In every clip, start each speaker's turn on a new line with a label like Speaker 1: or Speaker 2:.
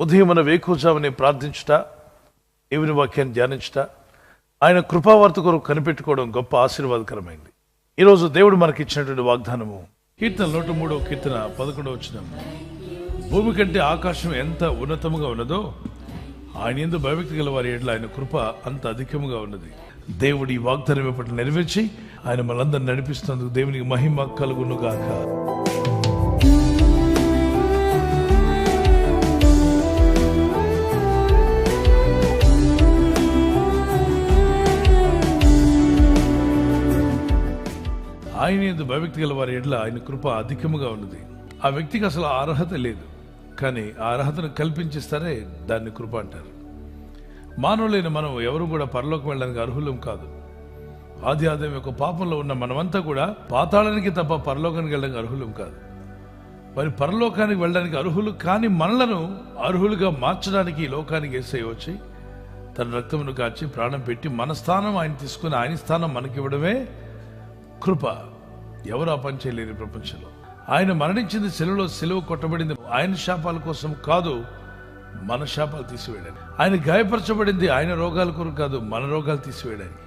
Speaker 1: ఉదయమున వేకువజామునే ప్రార్థించుట, దేవుని వాక్యాన్ని ధ్యానించుట, ఆయన కృపావార్త కొరకు కనిపెట్టుకోవడం గొప్ప ఆశీర్వాదకరమైంది. ఈరోజు దేవుడు మనకి ఇచ్చినటువంటి వాగ్దానము కీర్తన 103వ కీర్తన 11వ వచనం. భూమి కంటే ఆకాశం ఎంత ఉన్నతముగా ఉన్నదో ఆయన యందు భయభక్తి గల వారి ఎడల ఆయన కృప అంత అధికముగా ఉన్నది. దేవుడు ఈ వాగ్దానం పట్ల నెరవేర్చి ఆయన మనందరిని నడిపిస్తున్నందుకు దేవునికి మహిమ కలుగును గాక. ఆయన యందు భయభక్తి గల వారి ఎడల ఆయన కృప అధికముగా ఉన్నది. ఆ వ్యక్తికి అసలు అర్హత లేదు, కానీ ఆ అర్హతను కల్పించిస్తారే దాన్ని కృప అంటారు. మానవులైన మనం ఎవరు కూడా పరలోకం వెళ్ళడానికి అర్హులం కాదు. ఆది యొక్క పాపంలో ఉన్న మనమంతా కూడా పాతాళానికి తప్ప పరలోకానికి వెళ్ళడానికి అర్హులం కాదు. మరి పరలోకానికి వెళ్ళడానికి అర్హులు కానీ మనలను అర్హులుగా మార్చడానికి ఈ లోకానికి యేసయ్య వచ్చి తన రక్తమును కాచి ప్రాణం పెట్టి మన స్థానం ఆయన తీసుకుని ఆయన స్థానం మనకివ్వడమే కృప. ఎవరు ఆ పని చేయలేరు ప్రపంచంలో. ఆయన మరణించింది శిలువలో, శిలువ కొట్టబడింది ఆయన శాపాల కోసం కాదు, మన శాపాలు తీసివేయడానికి. ఆయన గాయపరచబడింది ఆయన రోగాల కొరకు కాదు, మన రోగాలు తీసివేయడానికి.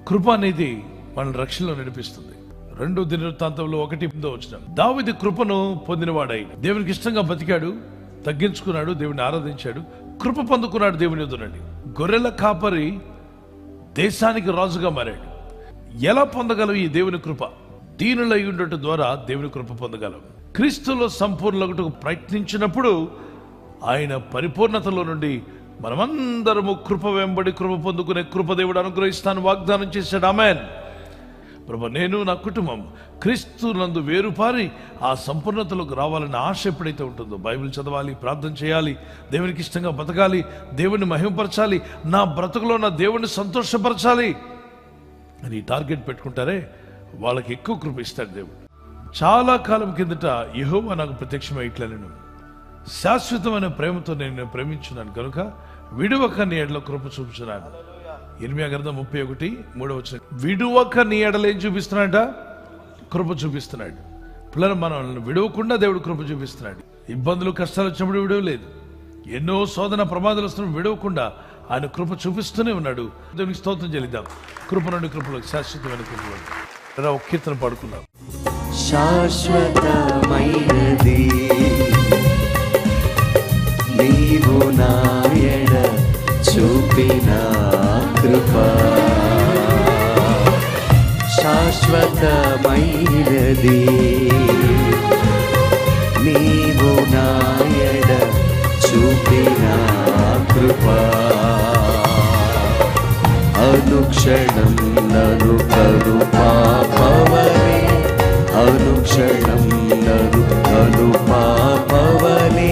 Speaker 1: కృప అనేది మన రక్షణలో నడిపిస్తుంది. 2 దినవృత్తాంతంలో 1:8 వచనం. దావీదు కృపను పొందినవాడై దేవునికి ఇష్టంగా బతికాడు, తగ్గించుకున్నాడు, దేవుని ఆరాధించాడు, కృప పొందుకున్నాడు. దేవుని ఎదురండి గొర్రెల కాపరి దేశానికి రాజుగా మారాడు. ఎలా పొందగలవు ఈ దేవుని కృప? దీనులై ఉండటం ద్వారా దేవుని కృప పొందగలవు. క్రీస్తులో సంపూర్ణులకు ప్రయత్నించినప్పుడు ఆయన పరిపూర్ణతలో నుండి మనమందరము కృప వెంబడి కృప పొందుకునే కృప దేవుడు అనుగ్రహిస్తాను వాగ్దానం చేశాడు. ఆమేన్. ప్రభు, నేను నా కుటుంబం క్రీస్తు నందు వేరుపారి ఆ సంపూర్ణతలోకి రావాలని ఆశ ఎప్పుడైతే ఉంటుందో, బైబిల్ చదవాలి, ప్రార్థన చేయాలి, దేవునికి ఇష్టంగా బతకాలి, దేవుని మహిమపరచాలి, నా బ్రతుకులో నా దేవుని సంతోషపరచాలి అని టార్గెట్ పెట్టుకుంటారే వాళ్ళకి ఎక్కువ కృప ఇస్తాడు దేవుడు. చాలా కాలం కిందట యెహోవా నాకు ప్రత్యక్షమై ఇట్లా, నేను శాశ్వతమైన ప్రేమతో నేను ప్రేమించున్నాను కనుక విడువక నీ ఎడల కృప చూపించున్నాను. ఇర్మియా గ్రంథం 31:3 విడువక నీ ఎడల ఏం చూపిస్తున్నాడ? కృప చూపిస్తున్నాడు. పిల్లలు మనల్ని విడవకుండా దేవుడు కృప చూపిస్తున్నాడు. ఇబ్బందులు కష్టాలు వచ్చినప్పుడు విడవలేదు, ఎన్నో శోధన ప్రమాదాలు వస్తున్నప్పుడు విడవకుండా ఆయన కృప చూపిస్తూనే ఉన్నాడు. దేవునికి స్తోత్రం చెల్లిద్దాం. కృప నుండి కృపలో శాశ్వతమైన కృపలో ఒక కీర్తన పాడుకున్నాం.
Speaker 2: శాశ్వతమైనది నీవు నా ఎడ చూపిన కృప, శాశ్వతమైనది నీవు నా ఎడ చూపిన కృప, అనుక్షణం నను కరుణాపవనే, అనుక్షణం నను కరుణాపవనే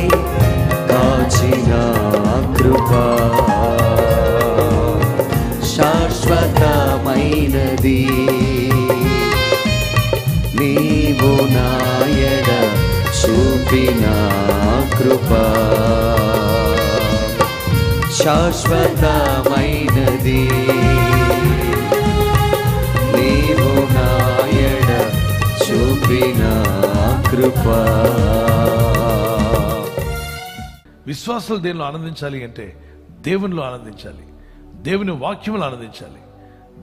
Speaker 2: కాచిన కృప, శాశ్వతమైనది నీవు నా ఎడ చూపిన కృప, శాశ్వతమైనది నీవు నా ఎడ చూపిన కృప.
Speaker 1: విశ్వాసాలు దేనిలో ఆనందించాలి అంటే దేవునిలో ఆనందించాలి, దేవుని వాక్యములు ఆనందించాలి,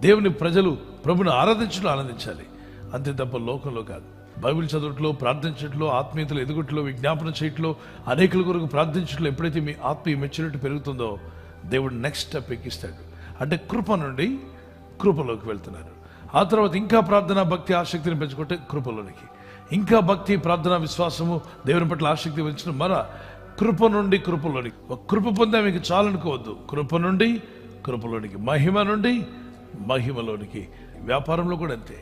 Speaker 1: దేవుని ప్రజలు ప్రభుని ఆరాధించడం ఆనందించాలి. అంతే తప్ప లోకంలో కాదు. బైబిల్ చదవట్లో, ప్రార్థించట్లో, ఆత్మీయతలు ఎదుగుట్లో, విజ్ఞాపన చేయట్లో, అనేకుల కొరకు ప్రార్థించట్లో ఎప్పుడైతే మీ ఆత్మీయ మెచ్యూరిటీ పెరుగుతుందో దేవుడు నెక్స్ట్ స్టెప్ ఎక్కిస్తాడు. అంటే కృప నుండి కృపలోకి వెళ్తున్నారు. ఆ తర్వాత ఇంకా ప్రార్థన, భక్తి, ఆసక్తిని పెంచుకుంటే కృపలోనికి, ఇంకా భక్తి, ప్రార్థన, విశ్వాసము, దేవుని పట్ల ఆసక్తి పెంచిన కృప నుండి కృపలోనికి. ఒక కృప పొందే మీకు చాలనుకోవద్దు. కృప నుండి కృపలోనికి, మహిమ నుండి మహిమలోనికి. వ్యాపారంలో కూడా అంతే,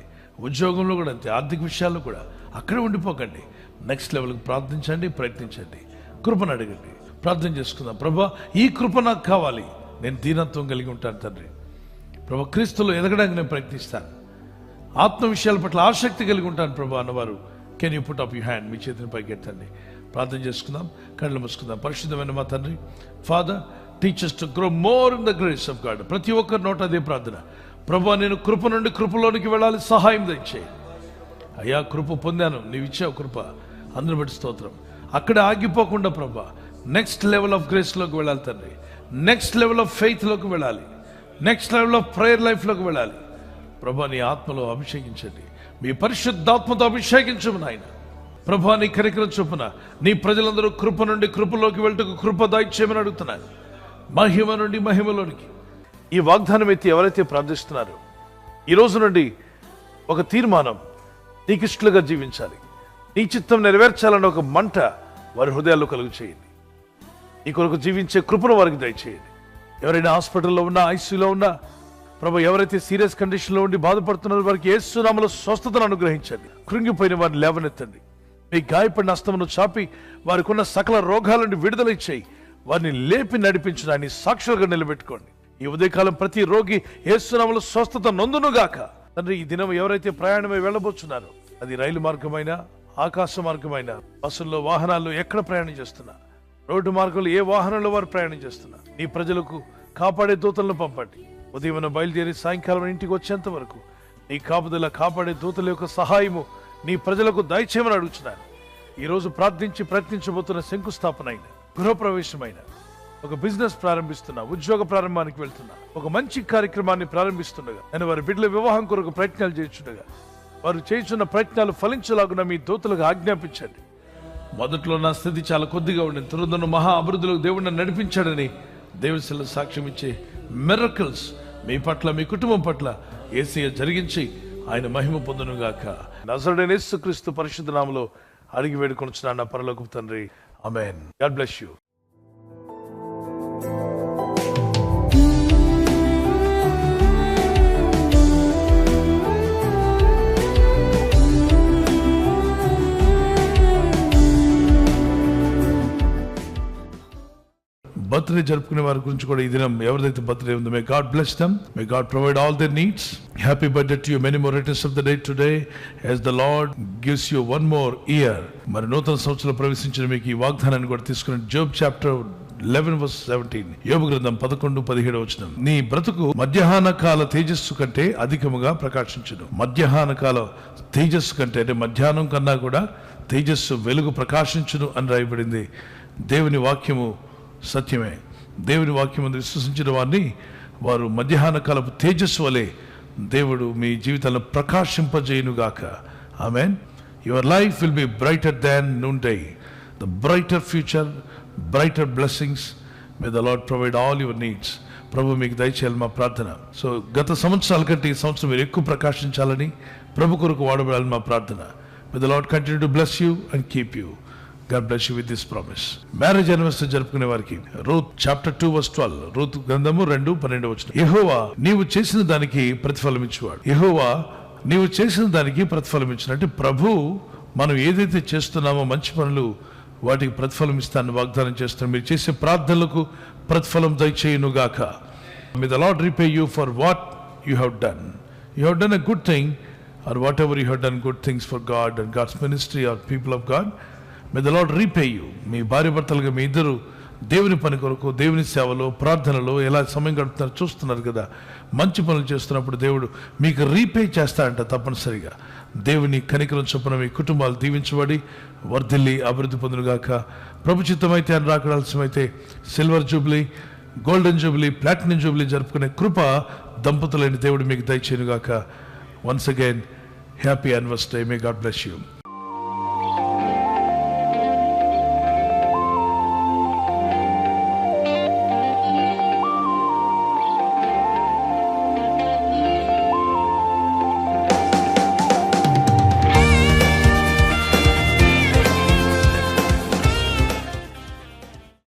Speaker 1: ఉద్యోగంలో కూడా అంతే, ఆర్థిక విషయాల్లో కూడా అక్కడే ఉండిపోకండి. నెక్స్ట్ లెవెల్కి ప్రార్థించండి, ప్రయత్నించండి, కృపను అడగండి. ప్రార్థన చేసుకుందాం. ప్రభా, ఈ కృప నాకు కావాలి, నేను దీనత్వం కలిగి ఉంటాను తండ్రి. ప్రభా, క్రీస్తులో ఎదగడానికి నేను ప్రయత్నిస్తాను, ఆత్మ విషయాల పట్ల ఆసక్తి కలిగి ఉంటాను ప్రభా అన్నవారు can you put up you hand? మీ చేతిని పైకి ఎత్తండి. ప్రార్థన చేసుకుందాం, కళ్ళు మూసుకుందాం. పరిశుద్ధమైన మా తండ్రి, father, teach us to grow more in the grace of God. ప్రతి ఒక్కరి నోట అదే ప్రార్థన. ప్రభా, నేను కృప నుండి కృపలోనికి వెళ్ళాలి, సహాయం దయచేయి అయ్యా. కృప పొందాను, నీవు ఇచ్చావు కృప, అందరిని బట్టి స్తోత్రం. అక్కడ ఆగిపోకుండా ప్రభా, నెక్స్ట్ లెవెల్ ఆఫ్ గ్రేస్లోకి వెళ్ళాలి తండ్రి. నెక్స్ట్ లెవెల్ ఆఫ్ ఫెయిత్లోకి వెళ్ళాలి. నెక్స్ట్ లెవెల్ ఆఫ్ ప్రేయర్ లైఫ్లోకి వెళ్ళాలి. ప్రభా నీ ఆత్మలో అభిషేకించండి. మీ పరిశుద్ధాత్మతో అభిషేకించము నాయన. ప్రభా నీ కనికరం చొప్పున నీ ప్రజలందరూ కృప నుండి కృపలోకి వెళ్ళటకు కృప దయచేయమని అడుగుతున్నాను. మహిమ నుండి మహిమలోనికి ఈ వాగ్దానం ఎత్తి ఎవరైతే ప్రార్థిస్తున్నారో ఈ రోజు నుండి ఒక తీర్మానం, నీకు ఇష్టలుగా జీవించాలి, నీ చిత్తం నెరవేర్చాలన్న ఒక మంట వారి హృదయాల్లో కలుగు చేయండి. నీ కొరకు జీవించే కృపను వారికి దయచేయండి. ఎవరైనా హాస్పిటల్లో ఉన్నా, ఐసీయూలో ఉన్నా, ప్రభు ఎవరైతే సీరియస్ కండిషన్లో ఉండి బాధపడుతున్నారో వారికి యేసు నామములో స్వస్థతను అనుగ్రహించండి. కృంగిపోయిన వారిని లేవనెత్తండి. మీ గాయపడిన హస్తమును చాపి వారికి ఉన్న సకల రోగాల నుండి విడుదల ఇచ్చేయి. వారిని లేపి నడిపించిన ఆయన సాక్షులుగా నిలబెట్టుకోండి. ఈ ఉదయకాలం ప్రతి రోగి యేసు నామములో స్వస్థత నొందునుగాక. తండ్రి, ఈ దినం ఎవరైతే ప్రయాణమై వెళ్ళబోతున్నారో, అది రైలు మార్గమైనా, ఆకాశ మార్గమైనా, బస్సుల్లో, వాహనాల్లో ఎక్కడ ప్రయాణం చేస్తున్నా, రోడ్డు మార్గంలో ఏ వాహనంలో వారు ప్రయాణం చేస్తున్నా, నీ ప్రజలకు కాపాడే దూతలను పంపండి. ఉదయం బయలుదేరి సాయంకాలం ఇంటికి వచ్చేంత వరకు నీ కాపుదల, కాపాడే దూతల యొక్క సహాయము నీ ప్రజలకు దయచేయమని అడుగుతున్నాను. ఈరోజు ప్రార్థించి ప్రయత్నించబోతున్న శంకుస్థాపన అయిన, గృహప్రవేశమైన, ఒక బిజినెస్ ప్రారంభిస్తున్నా, ఉద్యోగ ప్రారంభానికి వెళ్తున్నా, ఒక మంచి కార్యక్రమాన్ని ప్రారంభిస్తుండగా, నేను వారి బిడ్డల వివాహం కొరకు ప్రయత్నాలు చేస్తుండగా వారు చేస్తున్న ప్రయత్నాలు ఫలించలాగున మీ దూతలకు ఆజ్ఞాపించండి. మొదట్లో నా స్థితి చాలా కొద్దిగా ఉండింది, తురుదను మహా అభివృద్ధిలో దేవుడిని నడిపించాడని దేవుని సాక్ష్యం ఇచ్చే మిరకల్స్ మీ పట్ల, మీ కుటుంబం పట్ల యేసయ్య జరిగించి ఆయన మహిమ పొందునుగాక. నజరుడైన యేసుక్రీస్తు పరిశుద్ధ నామములో అడిగి వేడుకొనుచున్నాను నా పరలోకపు తండ్రి. ఆమేన్. God bless you. బర్త్డే జరుపుకునే వారి గురించి కూడా ఈ దినం ఎవరిదైతే బర్త్డే ఉందో, may God bless them, may God provide all their needs. Happy birthday to you, many more returns of the day today as the Lord gives you one more year. మరి నూతన సంవత్సరంలో ప్రవేశించిన మీకు ఈ వాగ్దానాన్ని కూడా తీసుకుని జోబ్ చాప్టర్ 11:17, యోబు గ్రంథం 11:17 నీ బ్రతుకు మధ్యాహ్న కాల తేజస్సు కంటే అధికముగా ప్రకాశించును. మధ్యాహ్న కాల తేజస్సు కంటే, అంటే మధ్యాహ్నం కన్నా కూడా తేజస్సు, వెలుగు ప్రకాశించును అని రాయబడింది. దేవుని వాక్యము సత్యమే. దేవుని వాక్యం విశ్వసించిన వారిని వారు మధ్యాహ్న కాలపు తేజస్సు వలె దేవుడు మీ జీవితాలను ప్రకాశింపజేయునుగాక. ఆమేన్. Your life will be brighter than noon day. The brighter future, brighter blessings. May the Lord provide all your needs. ప్రభు మీకు దయచేయాలి మా ప్రార్థన. సో గత సంవత్సరాల కంటే ఈ సంవత్సరం మీరు ఎక్కువ ప్రకాశించాలని, ప్రభు కొరకు వాడబడాలని మా ప్రార్థన. మే the lord continue to bless you and keep you. God bless you with this promise. Marriage anniversary జరుపుకునే వారికి రూత్ చాప్టర్ 2:12, రూత్ గ్రంథము 2:12 యెహోవా నీవు చేసిన దానికి ప్రతిఫలం ఇచ్చేవాడు. యెహోవా నీవు చేసిన దానికి ప్రతిఫలం ఇచ్చిన, అంటే ప్రభు మనం ఏదైతే చేస్తున్నామో మంచి పనులు వాటికి ప్రతిఫలం ఇస్తానని వాగ్దానం చేస్తున్నాం. మీరు చేసే ప్రార్థనలకు ప్రతిఫలం దయచేయునుగాక. May the Lord repay you for what you have done. You have done a good thing, or whatever you have done good things for God and God's ministry or people of God. May the Lord repay you. మీ భార్య భర్తలుగా మీ ఇద్దరు దేవుని పని కొరకు, దేవుని సేవలో, ప్రార్థనలో ఎలా సమయం గడుపుతున్నారు చూస్తున్నారు కదా. మంచి పనులు చేస్తున్నప్పుడు దేవుడు మీకు రీపే చేస్తాడంట తప్పనిసరిగా. దేవుని కనికరం చొప్పున మీ కుటుంబాలు దీవించబడి వర్ధిల్లి అభివృద్ధి పొందునుగాక. ప్రభు చిత్తమైతే అని రాకడాల్సిమైతే silver jubilee, golden jubilee, platinum jubilee జరుపుకునే కృప దంపతులైన దేవుడు మీకు దయచేయునుగాక. Once again happy anniversary. May God bless you.